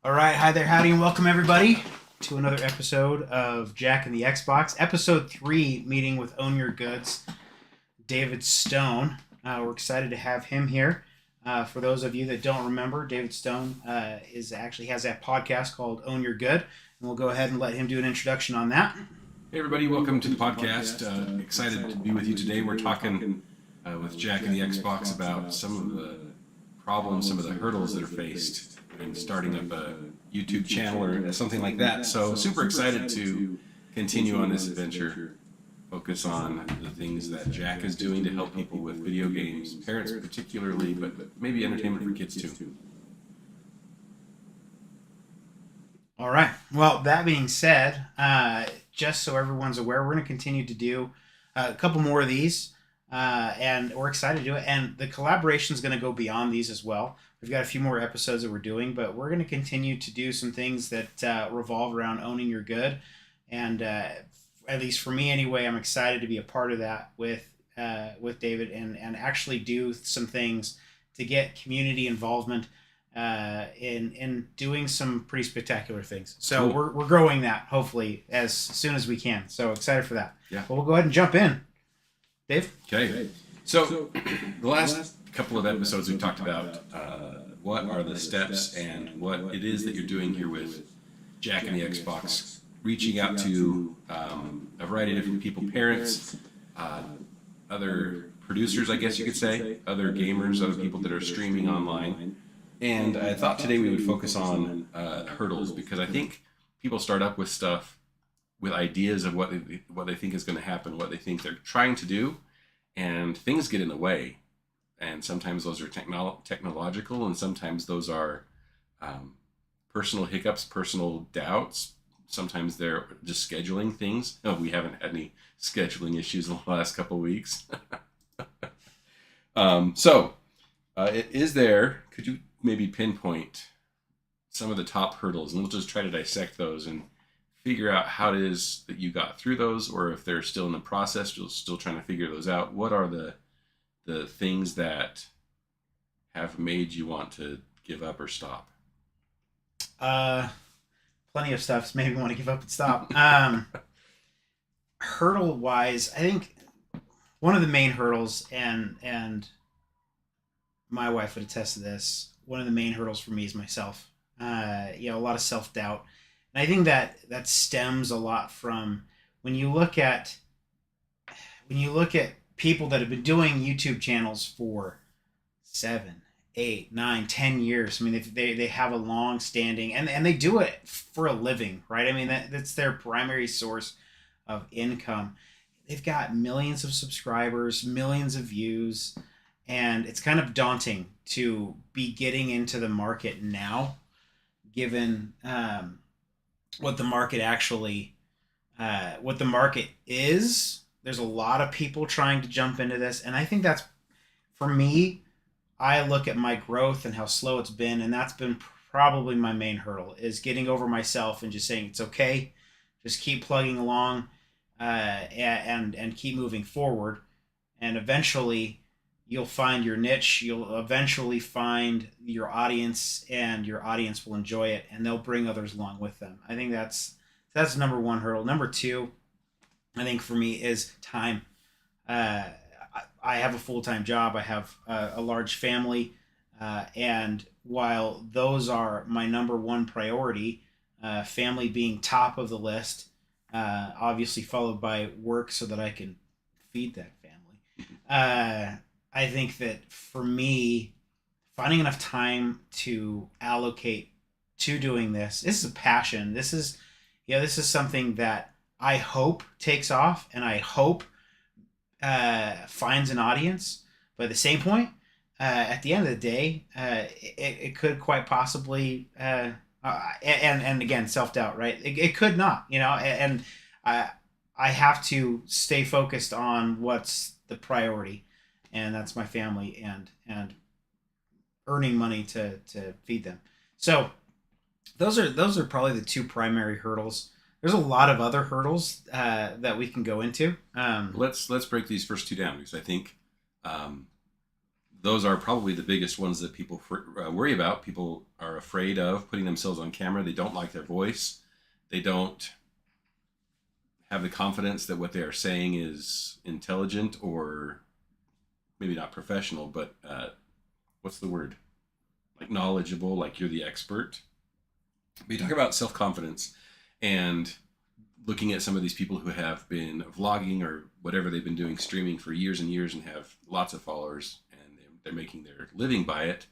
All right, hi there, howdy, and welcome everybody to another episode of Jack and the Xbox, episode 3, meeting with Own Your Goods, David Stone. We're excited to have him here. For those of you that don't remember, David Stone actually has that podcast called Own Your Good, and we'll go ahead and let him do an introduction on that. Hey everybody, welcome to the podcast. Excited to be with you today. We're talking with Jack and the Xbox about some of the problems, some of the hurdles that are faced in starting up a YouTube channel or something like that. So super excited to continue on this adventure, focus on the things that Jack is doing to help people with video games, parents particularly, but maybe entertainment for kids too. All right. Well, that being said, just so everyone's aware, we're going to continue to do a couple more of these, and we're excited to do it. And the collaboration is going to go beyond these as well. We've got a few more episodes that we're doing, but we're going to continue to do some things that revolve around owning your good. And at least for me anyway, I'm excited to be a part of that with David and actually do some things to get community involvement in doing some pretty spectacular things. So cool. We're growing that hopefully as soon as we can. So excited for that. Yeah. But we'll go ahead and jump in. Dave? Okay. So the last couple of episodes we've talked about what are the steps and what it is that you're doing here with Jack and the Xbox, reaching out to a variety of different people, parents, other producers, I guess you could say, other gamers, other people that are streaming online. And I thought today we would focus on hurdles, because I think people start up with stuff, with ideas of what they think is going to happen, what they think they're trying to do, and things get in the way. And sometimes those are technological, and sometimes those are personal hiccups, personal doubts. Sometimes they're just scheduling things. No, we haven't had any scheduling issues in the last couple of weeks. Could you maybe pinpoint some of the top hurdles, and we'll just try to dissect those and figure out how it is that you got through those, or if they're still in the process, you're still trying to figure those out. What are the things that have made you want to give up or stop? Plenty of stuff's made me want to give up and stop. Hurdle wise, I think one of the main hurdles, and my wife would attest to this, one of the main hurdles for me is myself. A lot of self-doubt. And I think that stems a lot from when you look at people that have been doing YouTube channels for 7, 8, 9, 10 years. I mean, they have a long standing, and they do it for a living, right? I mean, that's their primary source of income. They've got millions of subscribers, millions of views, and it's kind of daunting to be getting into the market now, given what the market is. There's a lot of people trying to jump into this, and I think that's, for me, I look at my growth and how slow it's been, and that's been probably my main hurdle, is getting over myself and just saying it's okay, just keep plugging along, and keep moving forward, and eventually you'll find your niche, you'll eventually find your audience, and your audience will enjoy it, and they'll bring others along with them. I think that's number one hurdle. Number two, I think for me, is time. I have a full-time job. I have a large family. And while those are my number one priority, family being top of the list, obviously followed by work so that I can feed that family. I think that for me, finding enough time to allocate to doing this is a passion. This is something that I hope takes off, and I hope finds an audience. But at the same point, at the end of the day, it could quite possibly, and again, self-doubt, right? It could not, and I have to stay focused on what's the priority, and that's my family and earning money to feed them. So those are probably the two primary hurdles. There's a lot of other hurdles that we can go into. Let's break these first two down, because I think those are probably the biggest ones that people worry about. People are afraid of putting themselves on camera. They don't like their voice. They don't have the confidence that what they are saying is intelligent, or maybe not professional, but what's the word? Like knowledgeable, like you're the expert. We talk about self-confidence and looking at some of these people who have been vlogging or whatever they've been doing, streaming for years and years, and have lots of followers, and they're making their living by it.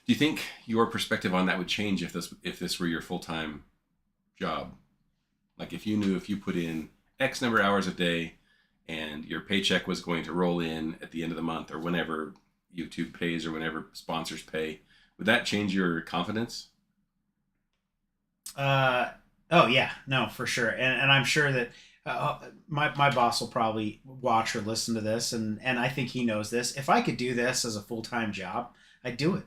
Do you think your perspective on that would change if this were your full-time job? Like if you knew if you put in X number of hours a day and your paycheck was going to roll in at the end of the month, or whenever YouTube pays or whenever sponsors pay, would that change your confidence? Oh yeah, no, for sure. And I'm sure that my boss will probably watch or listen to this, and I think he knows this. If I could do this as a full-time job, I'd do it.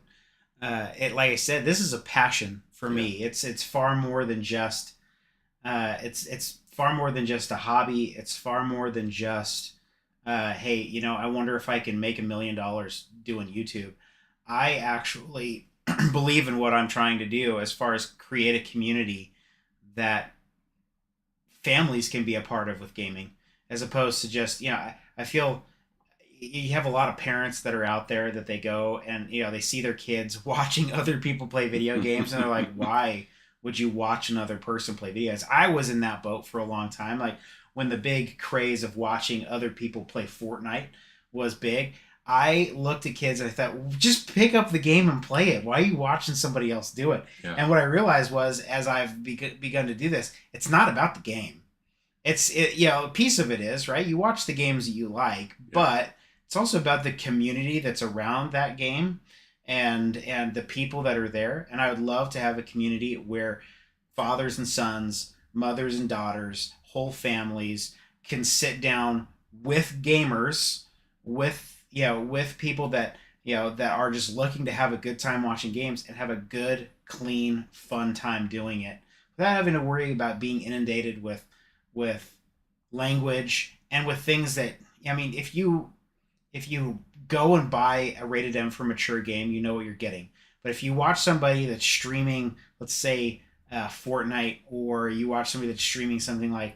Like I said, this is a passion for me. It's far more than just it's far more than just a hobby. It's far more than just hey, I wonder if I can make $1 million doing YouTube. I actually believe in what I'm trying to do as far as create a community that families can be a part of with gaming, as opposed to just, I feel you have a lot of parents that are out there that they go and, they see their kids watching other people play video games, and they're like, why would you watch another person play videos? I was in that boat for a long time. Like when the big craze of watching other people play Fortnite was big, I looked at kids and I thought, just pick up the game and play it. Why are you watching somebody else do it? Yeah. And what I realized was, as I've begun to do this, it's not about the game. A piece of it is, right? You watch the games that you like, but it's also about the community that's around that game and the people that are there. And I would love to have a community where fathers and sons, mothers and daughters, whole families can sit down with gamers, with people that that are just looking to have a good time watching games and have a good, clean, fun time doing it without having to worry about being inundated with language and with things that, if you go and buy a rated M for mature game, you know what you're getting. But if you watch somebody that's streaming, let's say Fortnite, or you watch somebody that's streaming something like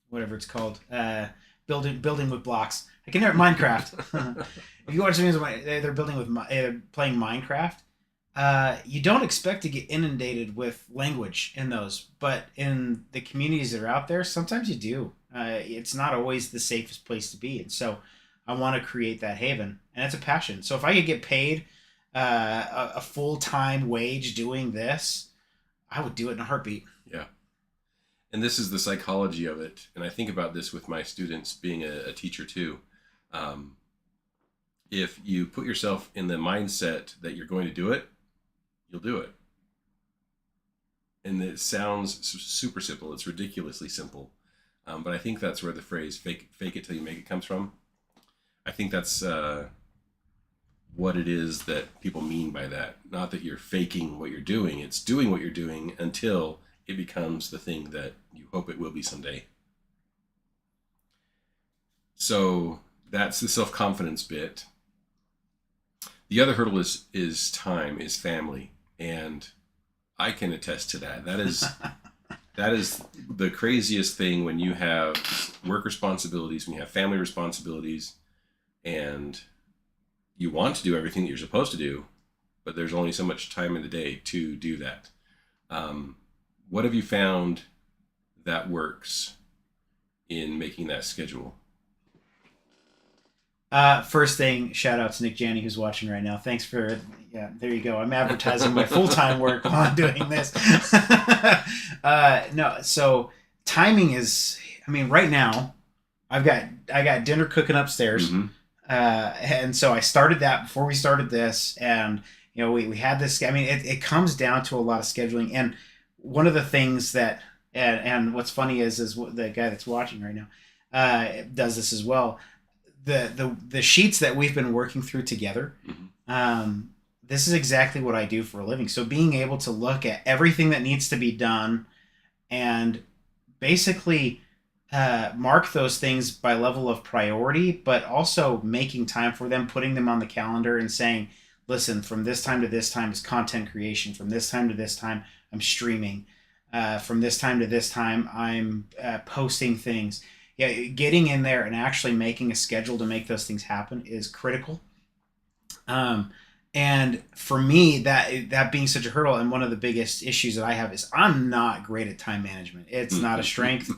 whatever it's called, building with blocks. I can never Minecraft. If you watch something, they're playing Minecraft. You don't expect to get inundated with language in those, but in the communities that are out there, sometimes you do. It's not always the safest place to be, and so I want to create that haven, and it's a passion. So if I could get paid a full-time wage doing this, I would do it in a heartbeat. Yeah. And this is the psychology of it. And I think about this with my students, being a teacher too. If you put yourself in the mindset that you're going to do it, you'll do it. And it sounds super simple. It's ridiculously simple. But I think that's where the phrase fake it till you make it comes from. I think that's what it is that people mean by that. Not that you're faking what you're doing. It's doing what you're doing until it becomes the thing that you hope it will be someday. So that's the self-confidence bit. The other hurdle is time, is family. And I can attest to that. That is the craziest thing when you have work responsibilities, when you have family responsibilities, and you want to do everything that you're supposed to do, but there's only so much time in the day to do that. What have you found that works in making that schedule? First thing, shout out to Nick Janney, who's watching right now. Thanks for, there you go. I'm advertising my full-time work while I'm doing this. No, so timing is, right now I got dinner cooking upstairs. Mm-hmm. And so I started that before we started this, and, we had this, it comes down to a lot of scheduling. And one of the things that, and what's funny is the guy that's watching right now, does this as well. The sheets that we've been working through together, mm-hmm. This is exactly what I do for a living. So being able to look at everything that needs to be done and basically mark those things by level of priority, but also making time for them, putting them on the calendar and saying, listen, from this time to this time is content creation. From this time to this time, I'm streaming. From this time to this time, I'm posting things. Yeah, getting in there and actually making a schedule to make those things happen is critical. Um, and for me, that being such a hurdle, and one of the biggest issues that I have is I'm not great at time management. It's not a strength.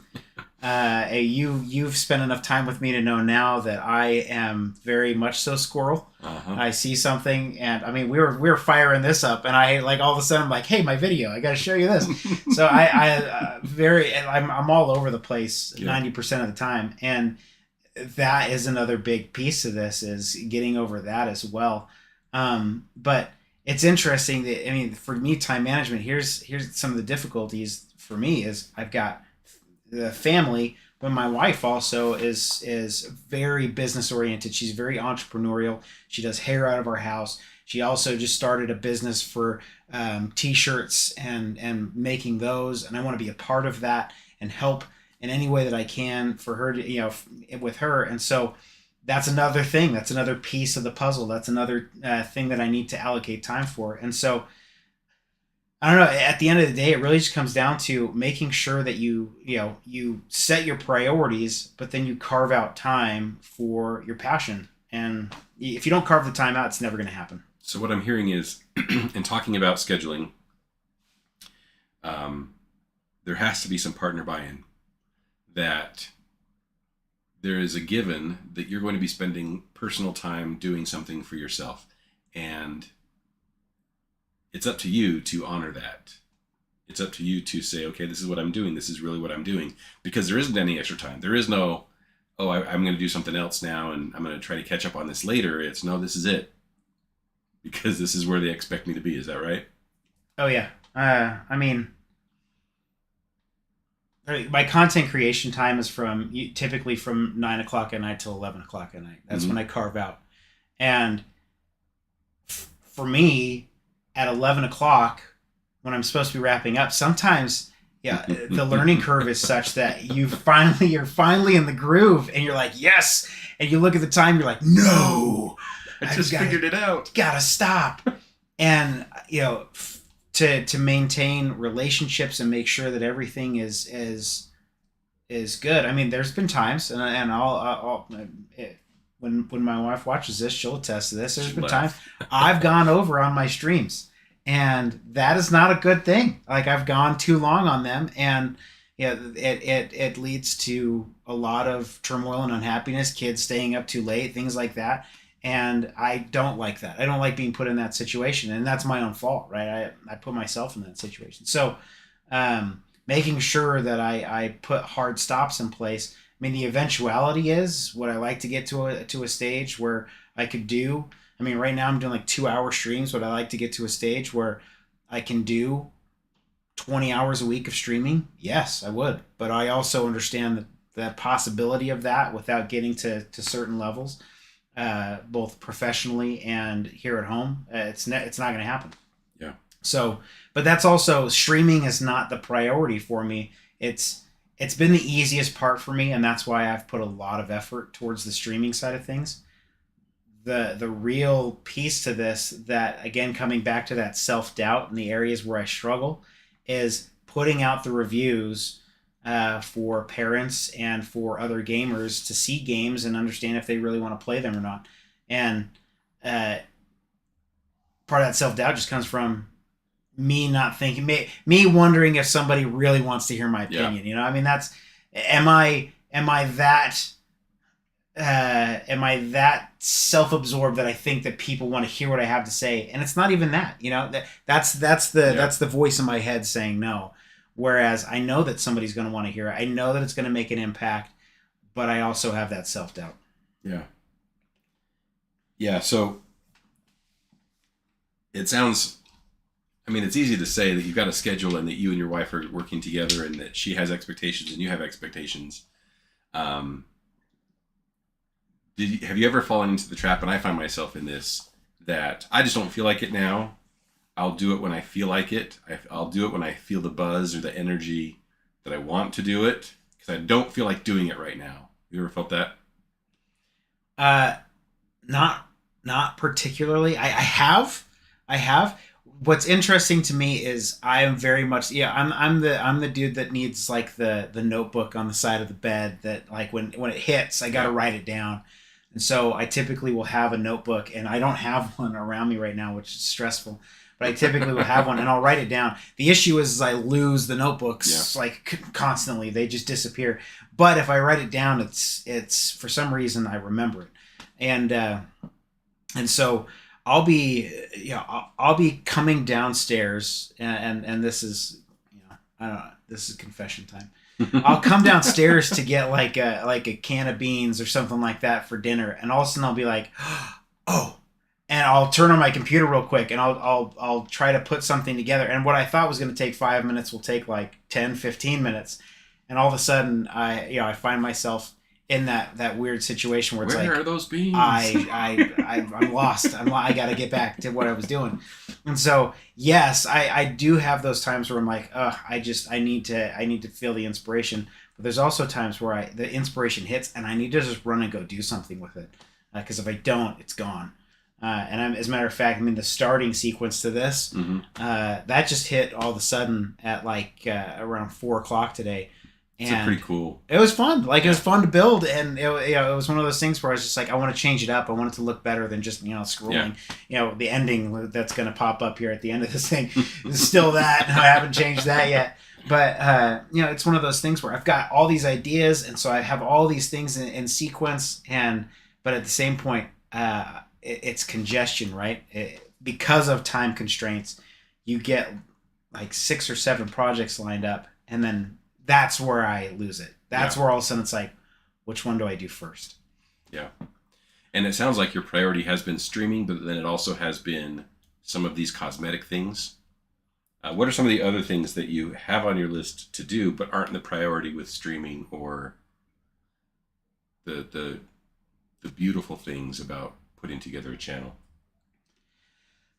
You've spent enough time with me to know now that I am very much so squirrel. Uh-huh. I see something, and I mean we were firing this up, and I like all of a sudden I'm like, hey, my video, I got to show you this. So I'm all over the place 90% of the time, and that is another big piece of this is getting over that as well. But it's interesting that, I mean, for me, time management, here's some of the difficulties for me is I've got the family, but my wife also is very business oriented. She's very entrepreneurial. She does hair out of our house. She also just started a business for t-shirts and making those, and I want to be a part of that and help in any way that I can for her to, with her. And so that's another thing. That's another piece of the puzzle. That's another thing that I need to allocate time for. And so I don't know. At the end of the day, it really just comes down to making sure that you set your priorities, but then you carve out time for your passion. And if you don't carve the time out, it's never going to happen. So what I'm hearing is, in talking about scheduling, there has to be some partner buy-in. That there is a given that you're going to be spending personal time doing something for yourself, and it's up to you to honor that. It's up to you to say, okay, this is what I'm doing. This is really what I'm doing, because there isn't any extra time. There is no, I'm going to do something else now, and I'm going to try to catch up on this later. It's no, this is it, because this is where they expect me to be. Is that right? Oh yeah. I mean, my content creation time is typically from 9 o'clock at night till 11 o'clock at night. That's when I carve out. And for me, at 11 o'clock, when I'm supposed to be wrapping up, sometimes, the learning curve is such that you're finally in the groove, and you're like, yes. And you look at the time, you're like, no, I just figured it out. Gotta stop. And, to maintain relationships and make sure that everything is good. I mean, there's been times, and I'll when my wife watches this, she'll attest to this. There's been times I've gone over on my streams, and that is not a good thing. Like, I've gone too long on them, and it leads to a lot of turmoil and unhappiness. Kids staying up too late, things like that. And I don't like that. I don't like being put in that situation, and that's my own fault, right? I put myself in that situation. So, making sure that I put hard stops in place. I mean, the eventuality is what I like to get to a stage where I could do. I mean, right now I'm doing like 2-hour streams, but I like to get to a stage where I can do 20 hours a week of streaming. Yes, I would, but I also understand the possibility of that without getting to certain levels. Both professionally and here at home, it's not going to happen. Yeah. So, but that's also, streaming is not the priority for me. It's been the easiest part for me, and that's why I've put a lot of effort towards the streaming side of things. The real piece to this, that again, coming back to that self-doubt and the areas where I struggle, is putting out the reviews for parents and for other gamers to see games and understand if they really want to play them or not. And part of that self-doubt just comes from me not thinking, me wondering if somebody really wants to hear my opinion. I mean, that's, am I that self-absorbed that I think that people want to hear what I have to say? And it's not even that, that's the voice in my head saying no. Whereas I know that somebody's going to want to hear it. I know that it's going to make an impact, but I also have that self-doubt. Yeah. Yeah. So it sounds, I mean, it's easy to say that you've got a schedule and that you and your wife are working together and that she has expectations and you have expectations. Have you ever fallen into the trap, and I find myself in this, that I just don't feel like it now. I'll do it when I feel like it. I'll do it when I feel the buzz or the energy that I want to do it, because I don't feel like doing it right now. You ever felt that? Not particularly. I have. What's interesting to me is I am very much I'm the dude that needs like the notebook on the side of the bed that like when it hits I got to write it down. And so I typically will have a notebook, and I don't have one around me right now, which is stressful. But I typically will have one, and I'll write it down. The issue is I lose the notebooks like constantly; they just disappear. But if I write it down, it's for some reason I remember it, and so I'll be coming downstairs, and this is I don't know, this is confession time. I'll come downstairs to get like a can of beans or something like that for dinner, and all of a sudden I'll be like, oh, and I'll turn on my computer real quick, and I'll try to put something together, and what I thought was going to take 5 minutes will take like 10, 15 minutes, and all of a sudden I find myself in that weird situation where it's Where like, are those beans? I'm lost. I got to get back to what I was doing. And so, yes, I do have those times where I'm like, I need to feel the inspiration. But there's also times where the inspiration hits and I need to just run and go do something with it. Because if I don't, it's gone. As a matter of fact, the starting sequence to this, that just hit all of a sudden at like around 4:00 today. It's pretty cool. It was fun. Like, it was fun to build, and it was one of those things where I was just like, I want to change it up. I want it to look better than just scrolling. The ending that's going to pop up here at the end of this thing is still that. I haven't changed that yet. But it's one of those things where I've got all these ideas, and so I have all these things in sequence, but at the same point, it's congestion, right? Because of time constraints, you get like 6 or 7 projects lined up, and then that's where I lose it. That's where all of a sudden it's like, which one do I do first? Yeah. And it sounds like your priority has been streaming, but then it also has been some of these cosmetic things. What are some of the other things that you have on your list to do, but aren't the priority with streaming, or the beautiful things about putting together a channel?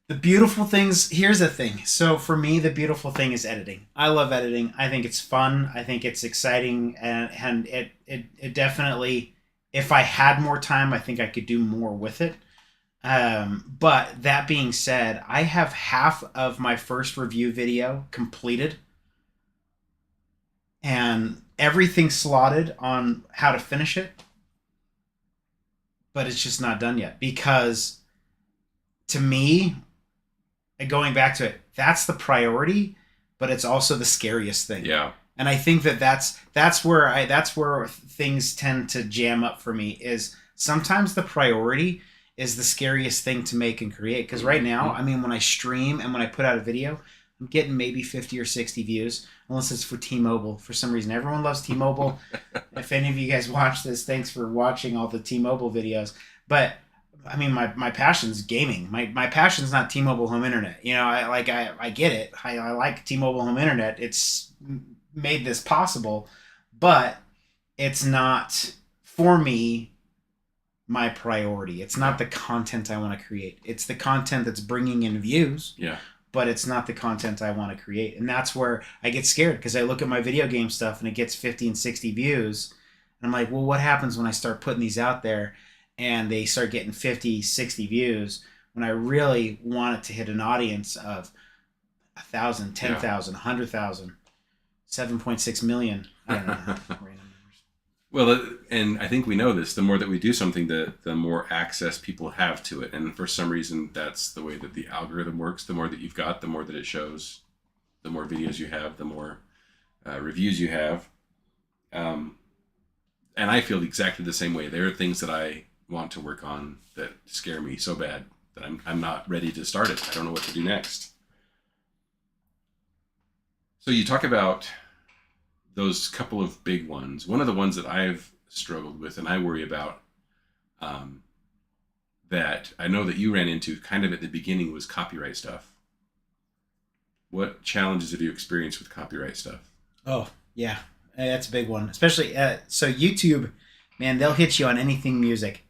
The beautiful things, here's the thing. So for me, the beautiful thing is editing. I love editing. I think it's fun. I think it's exciting. And it definitely, if I had more time, I think I could do more with it. But that being said, I have half of my first review video completed. And everything slotted on how to finish it. But it's just not done yet. Because to me, going back to it, that's the priority, but it's also the scariest thing. Yeah. And I think that's where things tend to jam up for me, is sometimes the priority is the scariest thing to make and create. Because right now, when I stream and when I put out a video, I'm getting maybe 50 or 60 views, unless it's for T-Mobile. For some reason, everyone loves T-Mobile. If any of you guys watch this, thanks for watching all the T-Mobile videos. But my passion's gaming. My passion's not T-Mobile home internet. I get it. I like T-Mobile home internet. It's made this possible, but it's not, for me, my priority. It's not the content I want to create. It's the content that's bringing in views. Yeah. But it's not the content I want to create. And that's where I get scared, because I look at my video game stuff and it gets 50 and 60 views. And I'm like, well, what happens when I start putting these out there and they start getting 50, 60 views, when I really want it to hit an audience of 1,000, 10,000, 100,000, 7.6 million. I don't know. Random numbers. Well, and I think we know this. The more that we do something, the more access people have to it. And for some reason, that's the way that the algorithm works. The more that you've got, the more that it shows. The more videos you have, the more reviews you have. And I feel exactly the same way. There are things that I want to work on that scare me so bad that I'm not ready to start it. I don't know what to do next. So you talk about those couple of big ones. One of the ones that I've struggled with and I worry about, that I know that you ran into kind of at the beginning, was copyright stuff. What challenges have you experienced with copyright stuff? Oh, yeah. That's a big one. Especially, so YouTube, man, they'll hit you on anything music.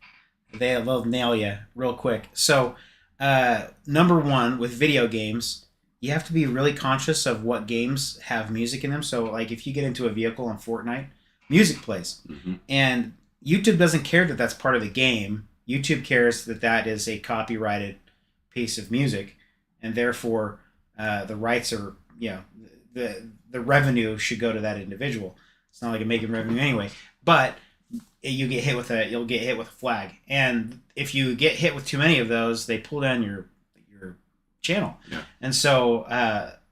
They'll nail you real quick. So, number one, with video games, you have to be really conscious of what games have music in them. So, like, if you get into a vehicle on Fortnite, music plays. Mm-hmm. And YouTube doesn't care that that's part of the game. YouTube cares that that is a copyrighted piece of music, and therefore the rights are, the revenue should go to that individual. It's not like a making revenue anyway, but you'll get hit with a flag, and if you get hit with too many of those, they pull down your channel. Yeah. And so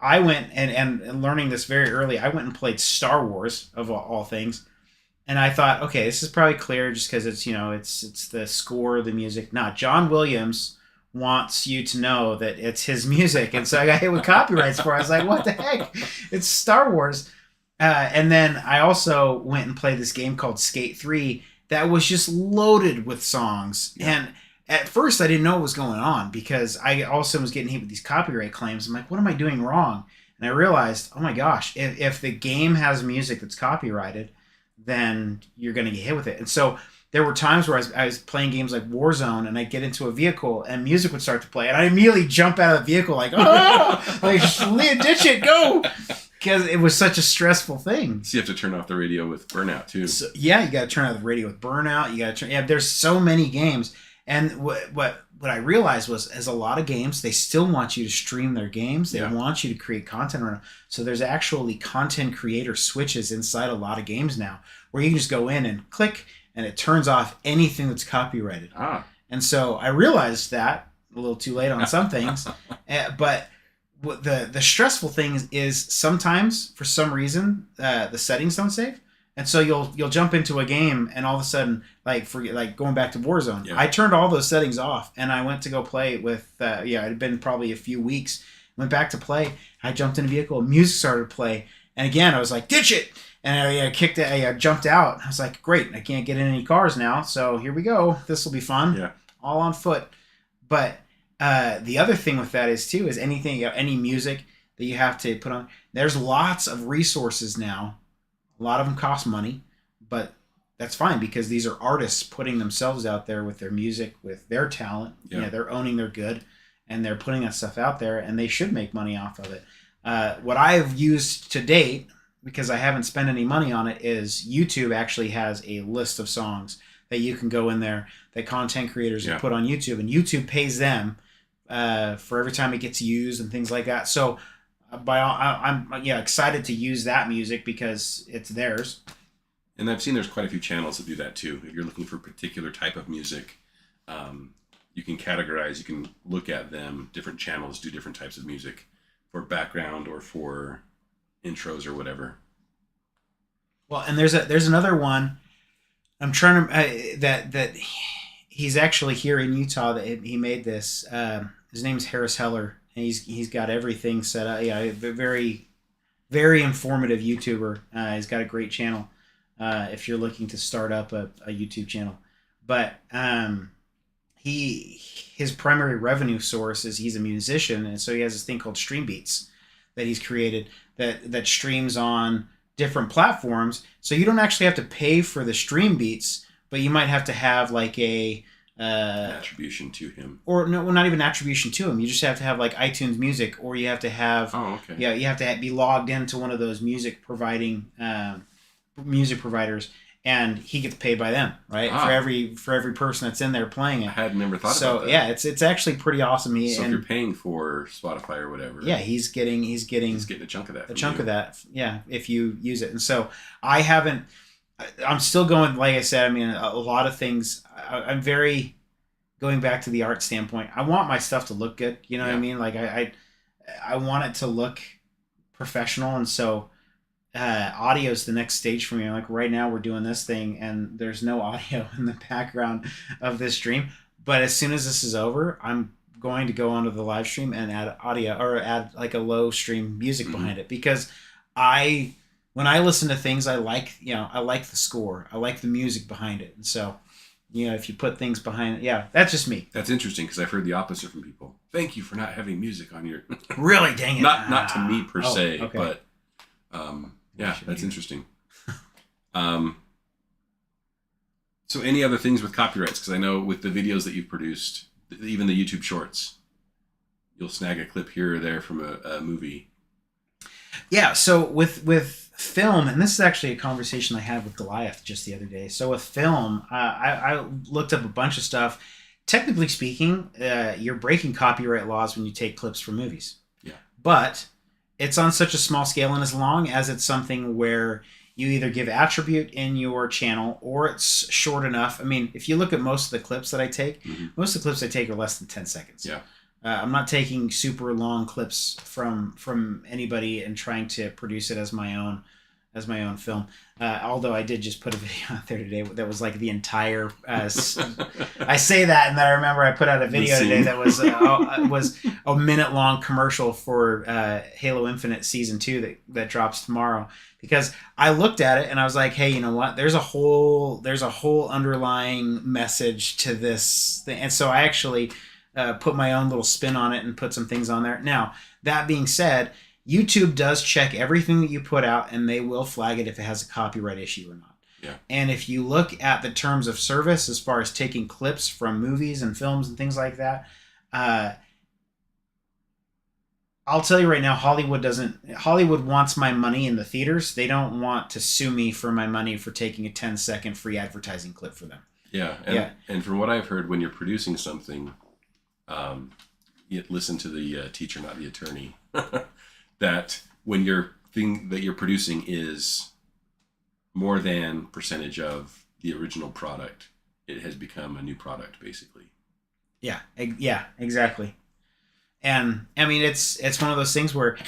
I went and learning this very early. I went and played Star Wars of all things, and I thought, okay, this is probably clear just because it's it's the score, the music. Nah, John Williams wants you to know that it's his music, and so I got hit with copyrights for it. I was like, what the heck? It's Star Wars. And then I also went and played this game called Skate 3 that was just loaded with songs. Yeah. And at first I didn't know what was going on because I also was getting hit with these copyright claims. I'm like, what am I doing wrong? And I realized, oh my gosh, if the game has music that's copyrighted, then you're going to get hit with it. And so there were times where I was playing games like Warzone, and I'd get into a vehicle and music would start to play, and I immediately jump out of the vehicle like, oh, like, ditch it, go. Because it was such a stressful thing. So you have to turn off the radio with Burnout too. So, yeah, you got to turn off the radio with Burnout. You got to turn. Yeah, there's so many games, and what I realized was, as a lot of games, they still want you to stream their games. They want you to create content around. So there's actually content creator switches inside a lot of games now, where you can just go in and click, and it turns off anything that's copyrighted. And so I realized that a little too late on some things, but. The stressful thing is sometimes for some reason the settings don't save, and so you'll jump into a game and all of a sudden like going back to Warzone, I turned all those settings off and I went to go play with it had been probably a few weeks, went back to play, I jumped in a vehicle, music started to play, and again I was like, ditch it, and I kicked it, I jumped out, I was like, great, I can't get in any cars now, so here we go, this will be fun, all on foot. But the other thing with that is any music that you have to put on, there's lots of resources now. A lot of them cost money, but that's fine because these are artists putting themselves out there with their music, with their talent. They're owning their good, and they're putting that stuff out there, and they should make money off of it. What I've used to date, because I haven't spent any money on it, is YouTube actually has a list of songs that you can go in there that content creators have put on YouTube, and YouTube pays them for every time it gets used and things like that. So I'm excited to use that music because it's theirs. And I've seen there's quite a few channels that do that too. If you're looking for a particular type of music, you can categorize, you can look at them. Different channels do different types of music for background or for intros or whatever. Well, and there's another one. I'm trying to that he's actually here in Utah that he made this. His name's Harris Heller, and he's got everything set up. Yeah, very, very informative YouTuber. He's got a great channel. If you're looking to start up a YouTube channel, but his primary revenue source is he's a musician, and so he has this thing called Stream Beats that he's created that streams on different platforms. So you don't actually have to pay for the Stream Beats, but you might have to have like an attribution to him, or no, well, not even attribution to him. You just have to have like iTunes Music, or you have to have you have to be logged into one of those music providers, and he gets paid by them, right? For every person that's in there playing it. I had never thought about that. So yeah, it's actually pretty awesome. If you're paying for Spotify or whatever, he's getting a chunk of that. If you use it. And so I'm still going, like I said, I mean, a lot of things, I'm very, going back to the art standpoint, I want my stuff to look good, you know what I mean? Like, I want it to look professional, and so audio is the next stage for me. Like, right now we're doing this thing, and there's no audio in the background of this stream, but as soon as this is over, I'm going to go onto the live stream and add audio, or add like a low stream music behind it, because when I listen to things, I like the score. I like the music behind it. And so, if you put things behind it, that's just me. That's interesting because I've heard the opposite from people. Thank you for not having music on your... Really? Dang it. Not to me per se, okay. But that's interesting. So any other things with copyrights? Because I know with the videos that you've produced, even the YouTube shorts, you'll snag a clip here or there from a movie. Yeah, so with film, and this is actually a conversation I had with Goliath just the other day. So with film, I looked up a bunch of stuff. Technically speaking, you're breaking copyright laws when you take clips from movies. Yeah. But it's on such a small scale, and as long as it's something where you either give attribute in your channel or it's short enough. I mean, if you look at most of the clips that I take, most of the clips I take are less than 10 seconds. Yeah. I'm not taking super long clips from anybody and trying to produce it as my own film. Although I did just put a video out there today that was like the entire. I say that, and then I remember I put out a video today that was a minute long commercial for Halo Infinite Season 2 that drops tomorrow. Because I looked at it and I was like, hey, you know what? There's a whole underlying message to this thing, and so I actually put my own little spin on it and put some things on there. Now, that being said, YouTube does check everything that you put out, and they will flag it if it has a copyright issue or not. Yeah. And if you look at the terms of service as far as taking clips from movies and films and things like that, I'll tell you right now, Hollywood wants my money in the theaters. They don't want to sue me for my money for taking a 10-second free advertising clip for them. Yeah. And from what I've heard, when you're producing something, you listen to the teacher, not the attorney, that when your thing that you're producing is more than percentage of the original product, it has become a new product, basically. Yeah, exactly. And I mean, it's one of those things where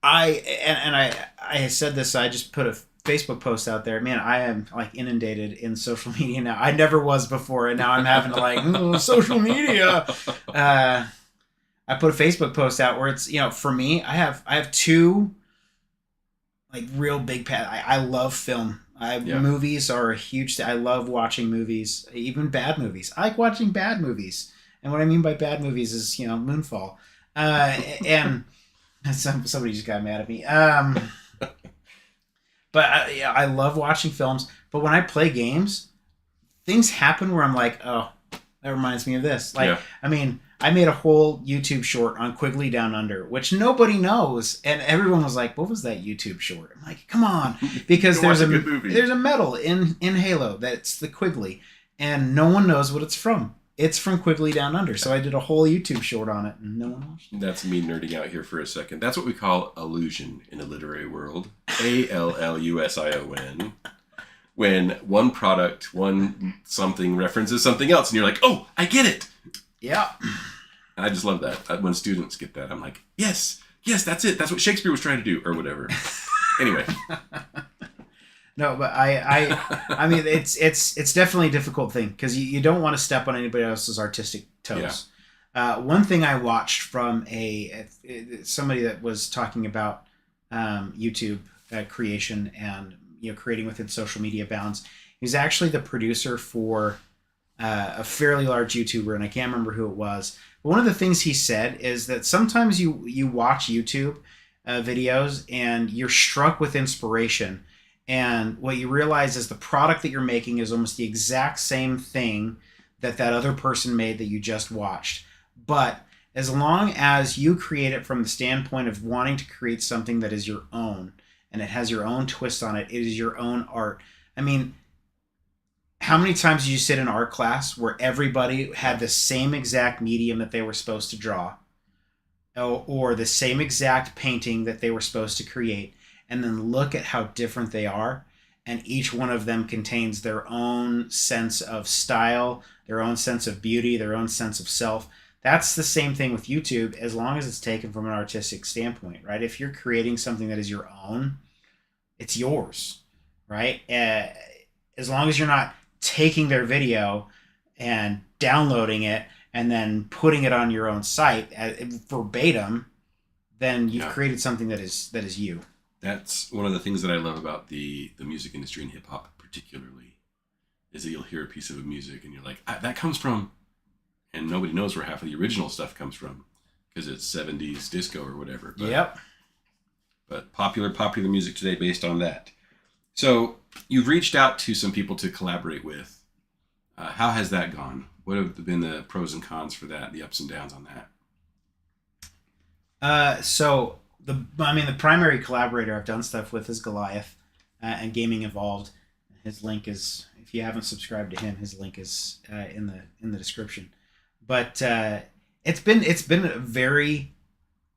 I said this. I just put a Facebook post out there. Man, I am like inundated in social media now. I never was before, and now I'm having to like social media. I put a Facebook post out where it's, for me, I have two like real big I love film. Movies are a huge. I love watching movies, even bad movies. I like watching bad movies, and what I mean by bad movies is Moonfall. And somebody just got mad at me. But I love watching films. But when I play games, things happen where I'm like, oh, that reminds me of this. I mean, I made a whole YouTube short on Quigley Down Under, which nobody knows, and everyone was like, "What was that YouTube short?" I'm like, "Come on," because there's a medal in Halo that's the Quigley, and no one knows what it's from. It's from Quigley Down Under, so I did a whole YouTube short on it, and no one watched it. That's me nerding out here for a second. That's what we call allusion in a literary world. ALLUSION. When one product, one something references something else, and you're like, "Oh, I get it." Yeah. I just love that. When students get that, I'm like, yes, that's it. That's what Shakespeare was trying to do, or whatever. Anyway. No, but I mean, it's definitely a difficult thing because you don't want to step on anybody else's artistic toes. Yeah. One thing I watched from somebody that was talking about YouTube creation and creating within social media bounds. He was actually the producer for a fairly large YouTuber, and I can't remember who it was. But one of the things he said is that sometimes you watch YouTube videos and you're struck with inspiration. And what you realize is the product that you're making is almost the exact same thing that other person made that you just watched. But as long as you create it from the standpoint of wanting to create something that is your own, and it has your own twist on it, it is your own art. I mean, how many times did you sit in art class where everybody had the same exact medium that they were supposed to draw, or the same exact painting that they were supposed to create, and then look at how different they are, and each one of them contains their own sense of style, their own sense of beauty, their own sense of self. That's the same thing with YouTube, as long as it's taken from an artistic standpoint, right? If you're creating something that is your own, it's yours, right? As long as you're not taking their video and downloading it and then putting it on your own site verbatim, then you've created something that is you. That's one of the things that I love about the music industry and hip hop particularly, is that you'll hear a piece of music and you're like, that comes from, and nobody knows where half of the original stuff comes from because it's 70s disco or whatever. But popular music today based on that. So you've reached out to some people to collaborate with. How has that gone? What have been the pros and cons for that, the ups and downs on that? So the primary collaborator I've done stuff with is Goliath, and Gaming Evolved. His link is, if you haven't subscribed to him, his link is in the description. But it's been very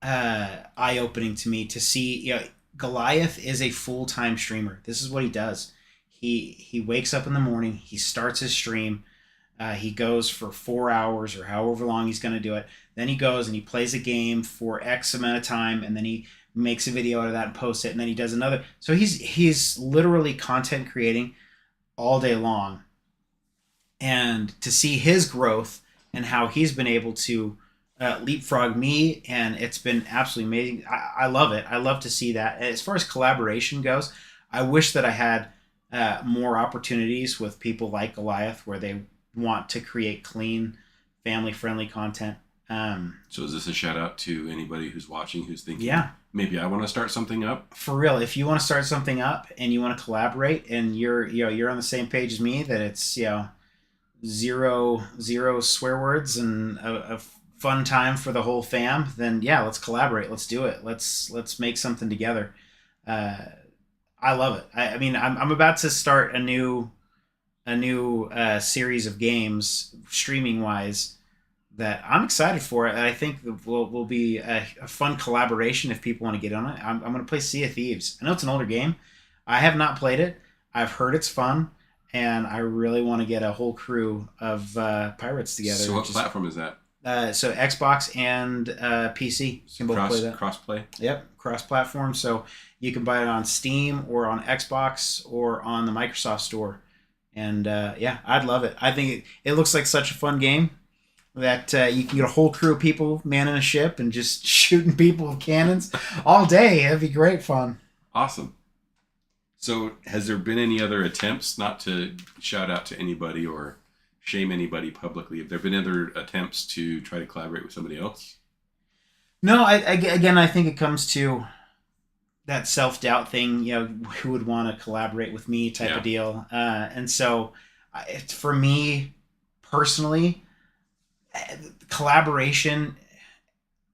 eye opening to me to see. Goliath is a full time streamer. This is what he does. He wakes up in the morning. He starts his stream. He goes for 4 hours or however long he's going to do it. Then he goes and he plays a game for X amount of time, and then he makes a video out of that and posts it, and then he does another. So he's literally content creating all day long. And to see his growth and how he's been able to leapfrog me, and it's been absolutely amazing. I love it. I love to see that. As far as collaboration goes, I wish that I had more opportunities with people like Goliath, where they want to create clean, family-friendly content. So is this a shout out to anybody who's watching, who's thinking, yeah, maybe I want to start something up? For real, if you want to start something up and you want to collaborate, and you're on the same page as me, that it's zero swear words and a fun time for the whole fam, then yeah, let's collaborate. Let's do it. Let's make something together. I love it. I mean, I'm about to start a new series of games streaming wise that I'm excited for. And I think will be a fun collaboration if people want to get on it. I'm going to play Sea of Thieves. I know it's an older game. I have not played it. I've heard it's fun, and I really want to get a whole crew of pirates together. So what platform is that? So Xbox and PC can both play that. Cross-play? Yep, cross-platform. So you can buy it on Steam or on Xbox or on the Microsoft Store. And yeah, I'd love it. I think it looks like such a fun game that you can get a whole crew of people manning a ship and just shooting people with cannons all day. That'd be great fun. Awesome. So has there been any other attempts, not to shout out to anybody or shame anybody publicly, have there been other attempts to try to collaborate with somebody else? No, again, I think it comes to that self-doubt thing, who would want to collaborate with me type of deal. And so for me personally, collaboration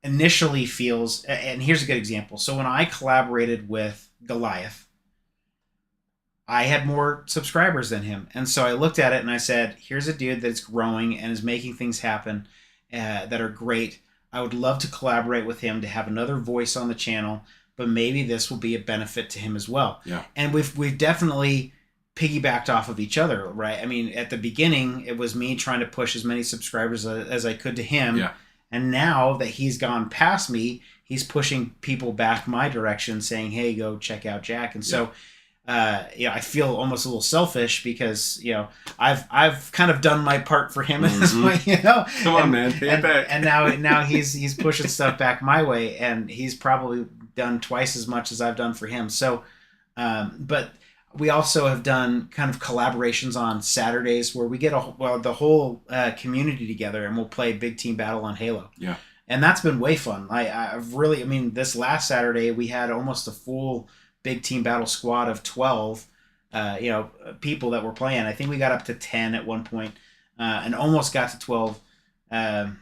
initially feels, and here's a good example. So when I collaborated with Goliath, I had more subscribers than him. And so I looked at it and I said, here's a dude that's growing and is making things happen that are great. I would love to collaborate with him to have another voice on the channel, but maybe this will be a benefit to him as well. Yeah. And we've definitely piggybacked off of each other, right? I mean, at the beginning, it was me trying to push as many subscribers as I could to him. Yeah. And now that he's gone past me, he's pushing people back my direction, saying, hey, go check out Jack. And so, I feel almost a little selfish because, I've kind of done my part for him at this point, Come on, man, pay it back. And now he's pushing stuff back my way, and he's probably done twice as much as I've done for him. So, but we also have done kind of collaborations on Saturdays where we get the whole community together and we'll play Big Team Battle on Halo. Yeah. And that's been way fun. I've really, this last Saturday we had almost a full Big Team Battle squad of 12, people that were playing. I think we got up to 10 at one point, and almost got to 12. A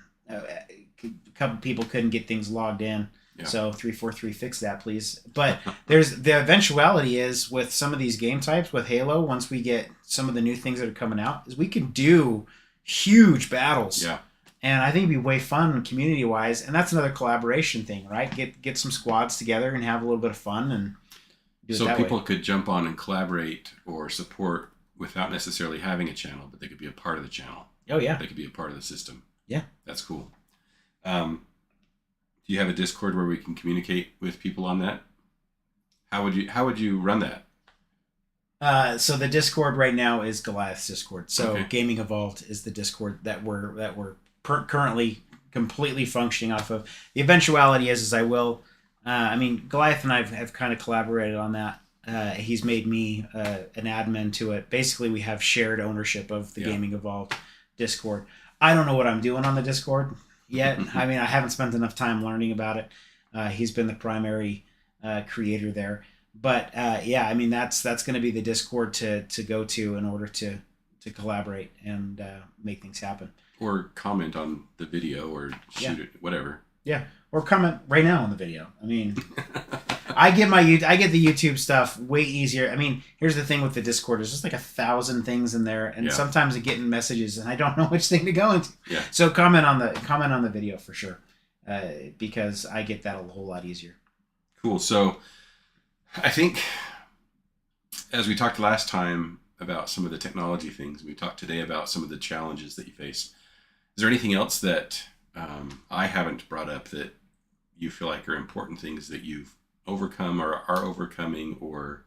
couple people couldn't get things logged in. Yeah. So 343 fix that, please. But there's the eventuality is with some of these game types with Halo, once we get some of the new things that are coming out, is we can do huge battles. Yeah. And I think it'd be way fun community wise. And that's another collaboration thing, right? Get some squads together and have a little bit of fun and do it so that people way. could jump on and collaborate or support without necessarily having a channel, but they could be a part of the channel. Oh yeah. They could be a part of the system. Yeah. That's cool. Do you have a Discord where we can communicate with people on that? How would you run that? So the Discord right now is Goliath's Discord. So Okay. Gaming Evolved is the Discord that we're currently completely functioning off of. The eventuality is I will. Goliath and I have kind of collaborated on that. He's made me an admin to it. Basically, we have shared ownership of the Gaming Evolved Discord. I don't know what I'm doing on the Discord yet. I haven't spent enough time learning about it. He's been the primary creator there. But that's going to be the Discord to go to in order to collaborate and make things happen. Or comment on the video or shoot it, whatever. Yeah. or comment right now on the video. I mean, I get the YouTube stuff way easier. I mean, here's the thing with the Discord: there's just like 1,000 things in there, and sometimes I get in messages and I don't know which thing to go into. Yeah. So comment on the video for sure, because I get that a whole lot easier. Cool. So I think, as we talked last time about some of the technology things, we talked today about some of the challenges that you face. Is there anything else that I haven't brought up that you feel like are important things that you've overcome or are overcoming, or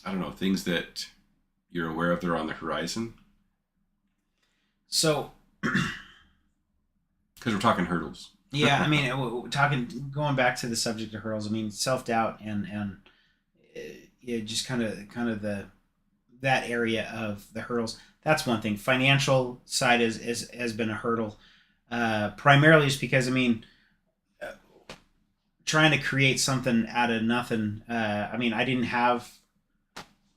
I don't know, things that you're aware of that are on the horizon? So, because we're talking hurdles. Yeah, I mean, going back to the subject of hurdles. I mean, self-doubt and just kind of that area of the hurdles. That's one thing. Financial side has been a hurdle, primarily just because, I mean, trying to create something out of nothing. I mean, I didn't have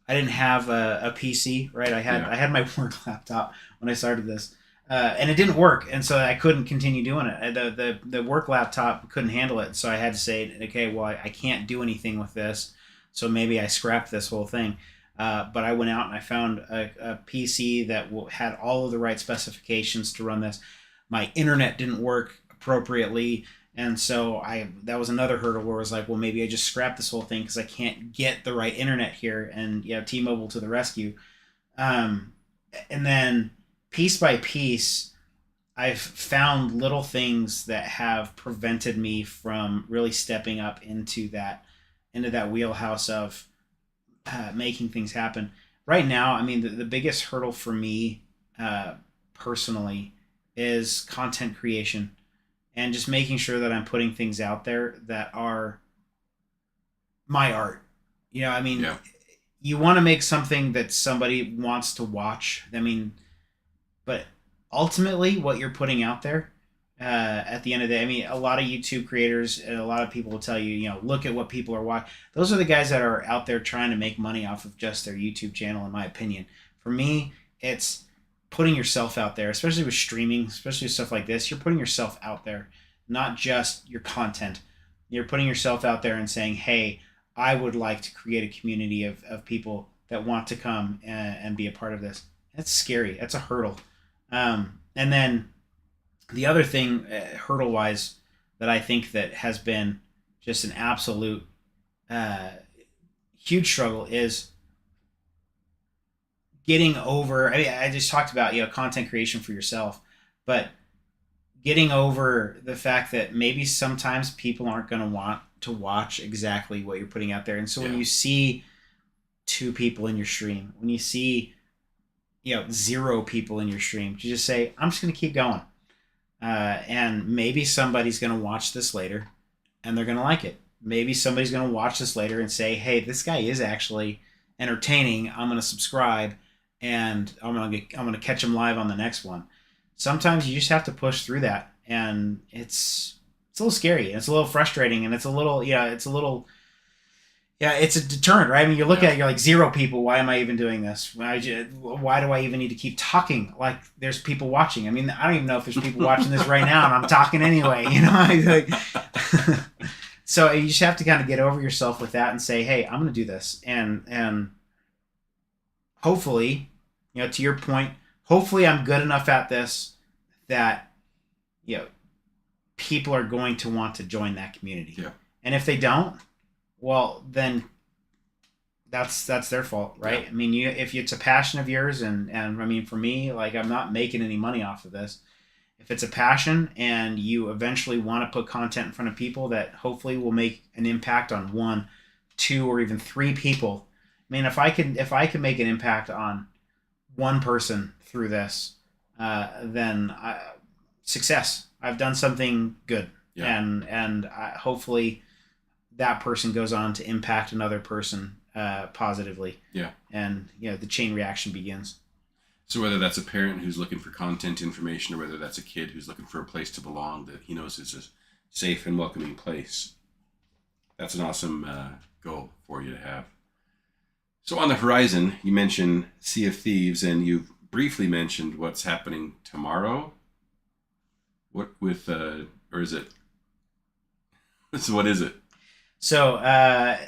a PC, right? I had my work laptop when I started this. And it didn't work, and so I couldn't continue doing it. The work laptop couldn't handle it, so I had to say, okay, well, I can't do anything with this, so maybe I scrapped this whole thing. But I went out and I found a PC that had all of the right specifications to run this. My internet didn't work appropriately, and so that was another hurdle where I was like, well, maybe I just scrap this whole thing because I can't get the right internet here, and T-Mobile to the rescue. And then piece by piece, I've found little things that have prevented me from really stepping up into that wheelhouse of making things happen. Right now, I mean, the biggest hurdle for me personally is content creation and just making sure that I'm putting things out there that are my art. I mean, you want to make something that somebody wants to watch. I mean, but ultimately, what you're putting out there, at the end of the day, I mean, a lot of YouTube creators and a lot of people will tell you, look at what people are watching. Those are the guys that are out there trying to make money off of just their YouTube channel, in my opinion. For me, it's putting yourself out there, especially with streaming, especially with stuff like this. You're putting yourself out there, not just your content. You're putting yourself out there and saying, hey, I would like to create a community of people that want to come and be a part of this. That's scary. That's a hurdle. And then the other thing, hurdle-wise, that I think that has been just an absolute huge struggle is getting over. I mean, I just talked about content creation for yourself, but getting over the fact that maybe sometimes people aren't going to want to watch exactly what you're putting out there, and so when you see 2 people in your stream, when you see 0 people in your stream, you just say, I'm just going to keep going. And maybe somebody's going to watch this later and they're going to like it. Maybe somebody's going to watch this later and say, hey, this guy is actually entertaining. I'm going to subscribe and I'm going to catch him live on the next one. Sometimes you just have to push through that. And it's a little scary. And it's a little frustrating. And it's a little, it's a deterrent, right? I mean, you look at it, you're like, 0 people. Why am I even doing this? Why do I even need to keep talking like there's people watching? I mean, I don't even know if there's people watching this right now, and I'm talking anyway. So you just have to kind of get over yourself with that and say, hey, I'm going to do this, and hopefully, to your point, hopefully I'm good enough at this that people are going to want to join that community. Yeah. And if they don't, well, then that's their fault, right? Yeah. I mean, if it's a passion of yours, and I mean, for me, like, I'm not making any money off of this. If it's a passion and you eventually want to put content in front of people that hopefully will make an impact on 1, 2, or even 3 people, I mean, if I can make an impact on 1 person through this, then success. I've done something good, and hopefully that person goes on to impact another person positively. Yeah. And the chain reaction begins. So whether that's a parent who's looking for content information, or whether that's a kid who's looking for a place to belong that he knows is a safe and welcoming place, that's an awesome goal for you to have. So on the horizon, you mentioned Sea of Thieves, and you've briefly mentioned what's happening tomorrow. What with or is it? So what is it? So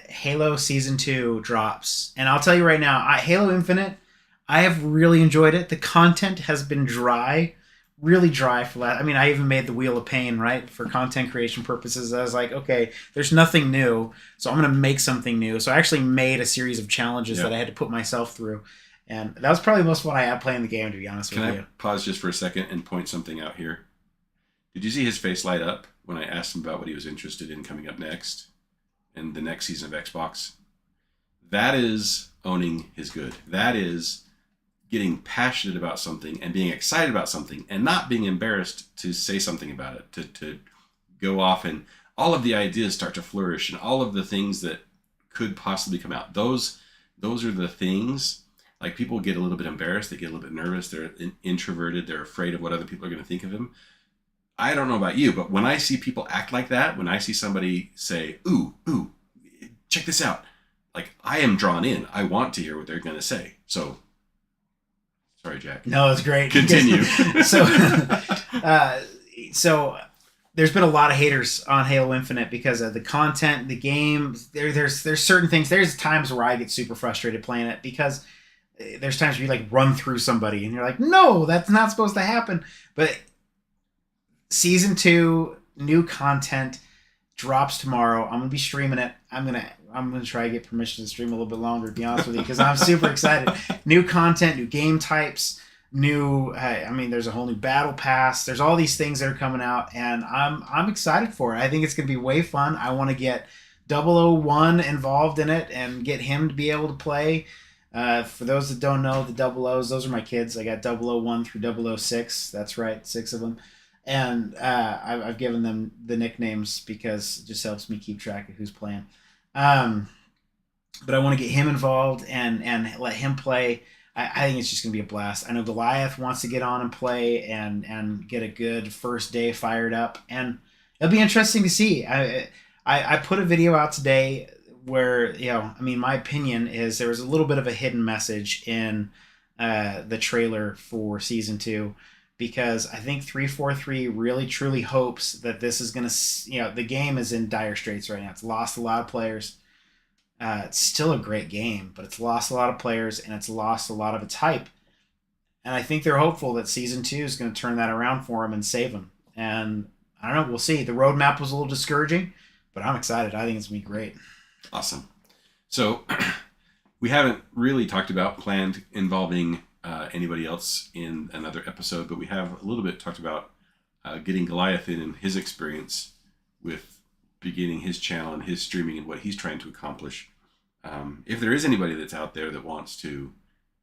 Halo Season 2 drops. And I'll tell you right now, Halo Infinite, I have really enjoyed it. The content has been dry, really dry for that. I mean, I even made the Wheel of Pain, right, for content creation purposes. I was like, okay, there's nothing new, so I'm going to make something new. So I actually made a series of challenges that I had to put myself through. And that was probably the most fun I had playing the game, to be honest with you. Can I pause just for a second and point something out here? Did you see his face light up when I asked him about what he was interested in coming up next in the next season of Xbox? That is owning his good. That is getting passionate about something and being excited about something and not being embarrassed to say something about it, to go off, and all of the ideas start to flourish and all of the things that could possibly come out. Those are the things. Like, people get a little bit embarrassed, they get a little bit nervous, they're introverted, they're afraid of what other people are going to think of them. I don't know about you, but when I see people act like that, when I see somebody say, ooh, check this out, like, I am drawn in. I want to hear what they're going to say. So, sorry, Jack. No, it's great. Continue. So there's been a lot of haters on Halo Infinite because of the content, the game. There's certain things. There's times where I get super frustrated playing it because there's times where you like run through somebody and you're like, no, that's not supposed to happen. But Season 2, new content drops tomorrow. I'm gonna be streaming it. I'm gonna try to get permission to stream a little bit longer, to be honest with you, because I'm super excited. New content, new game types, there's a whole new battle pass. There's all these things that are coming out, and I'm excited for it. I think it's gonna be way fun. I want to get 001 involved in it and get him to be able to play. For those that don't know, the 00s, those are my kids. I got 001 through 006. That's right, 6 of them. And I've given them the nicknames because it just helps me keep track of who's playing. But I want to get him involved and let him play. I think it's just going to be a blast. I know Goliath wants to get on and play and get a good first day fired up. And it'll be interesting to see. I put a video out today where, my opinion is there was a little bit of a hidden message in the trailer for Season 2, because I think 343 really truly hopes that this is going to, the game is in dire straits right now. It's lost a lot of players. It's still a great game, but it's lost a lot of players and it's lost a lot of its hype. And I think they're hopeful that Season 2 is going to turn that around for them and save them. And I don't know, we'll see. The roadmap was a little discouraging, but I'm excited. I think it's going to be great. Awesome. So we haven't really talked about planned involving anybody else in another episode, but we have a little bit talked about getting Goliath in and his experience with beginning his channel and his streaming and what he's trying to accomplish. If there is anybody that's out there that wants to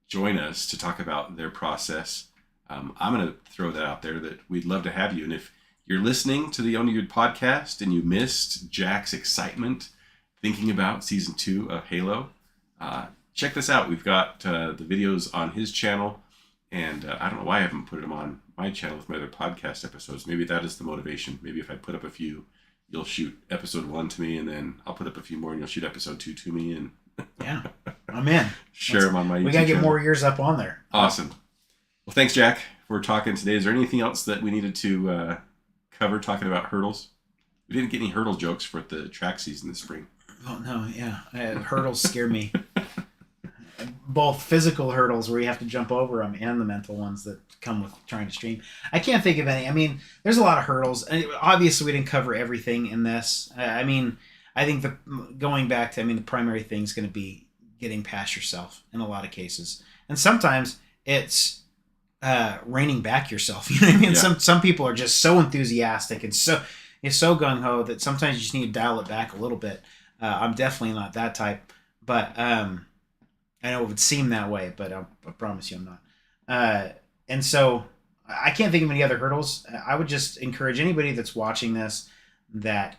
join us to talk about their process, I'm going to throw that out there that we'd love to have you. And if you're listening to the Only Good podcast and you missed Jack's excitement thinking about Season 2 of Halo, check this out. We've got the videos on his channel, and I don't know why I haven't put them on my channel with my other podcast episodes. Maybe that is the motivation. Maybe if I put up a few, you'll shoot episode 1 to me, and then I'll put up a few more, and you'll shoot episode 2 to me, and yeah, I'm in. Share them on my YouTube We got to get channel. more ears up on there. Awesome. Well, thanks, Jack, for talking today. Is there anything else that we needed to cover talking about hurdles? We didn't get any hurdle jokes for the track season this spring. Oh, no, yeah. Hurdles scare me. Both physical hurdles where you have to jump over them and the mental ones that come with trying to stream. I can't think of any. I mean, there's a lot of hurdles. Obviously, we didn't cover everything in this. I think going back to, the primary thing is going to be getting past yourself in a lot of cases. And sometimes it's reining back yourself. You know what I mean? Yeah. Some people are just so enthusiastic and so gung-ho that sometimes you just need to dial it back a little bit. I'm definitely not that type, but I know it would seem that way, but I promise you I'm not. And so I can't think of any other hurdles. I would just encourage anybody that's watching this that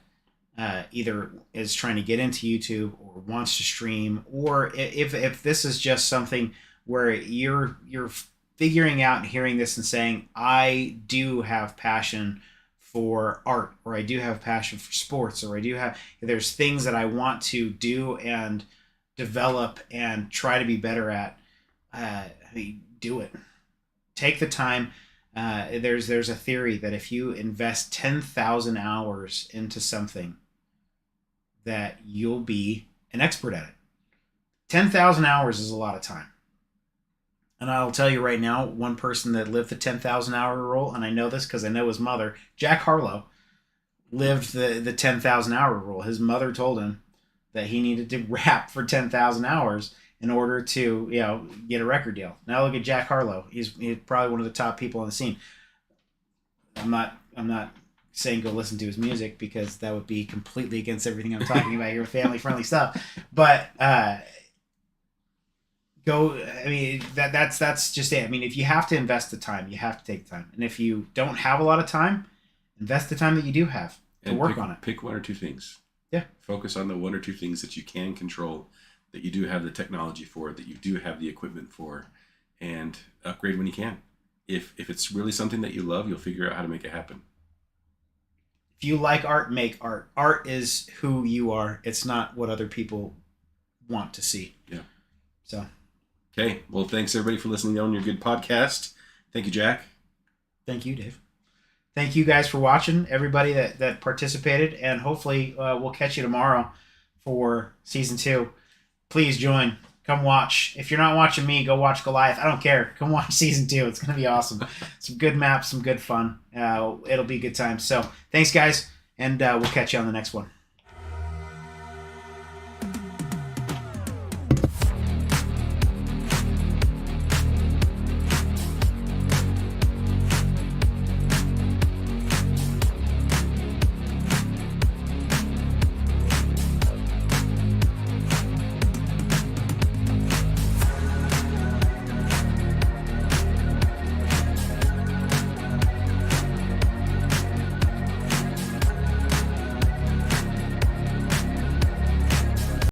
either is trying to get into YouTube or wants to stream, or if this is just something where you're figuring out and hearing this and saying, I do have passion for art, or I do have passion for sports, or there's things that I want to do and develop and try to be better at, do it. Take the time. There's a theory that if you invest 10,000 hours into something, that you'll be an expert at it. 10,000 hours is a lot of time. And I'll tell you right now, one person that lived the 10,000 hour rule, and I know this because I know his mother, Jack Harlow, lived the 10,000 hour rule. His mother told him that he needed to rap for 10,000 hours in order to, get a record deal. Now look at Jack Harlow. He's probably one of the top people on the scene. I'm not saying go listen to his music because that would be completely against everything I'm talking about here, family friendly stuff. But that's just it. I mean, if you have to invest the time, you have to take the time. And if you don't have a lot of time, invest the time that you do have to work on it. Pick one or two things. Yeah. Focus on the one or two things that you can control, that you do have the technology for, that you do have the equipment for, and upgrade when you can. If it's really something that you love, you'll figure out how to make it happen. If you like art, make art. Art is who you are. It's not what other people want to see. Yeah. So. Okay. Well, thanks everybody for listening on your good podcast. Thank you, Jack. Thank you, Dave. Thank you guys for watching, everybody that participated, and hopefully we'll catch you tomorrow for season 2. Please join. Come watch. If you're not watching me, go watch Goliath. I don't care. Come watch season 2. It's going to be awesome. Some good maps, some good fun. It'll be a good time. So thanks, guys, and we'll catch you on the next one.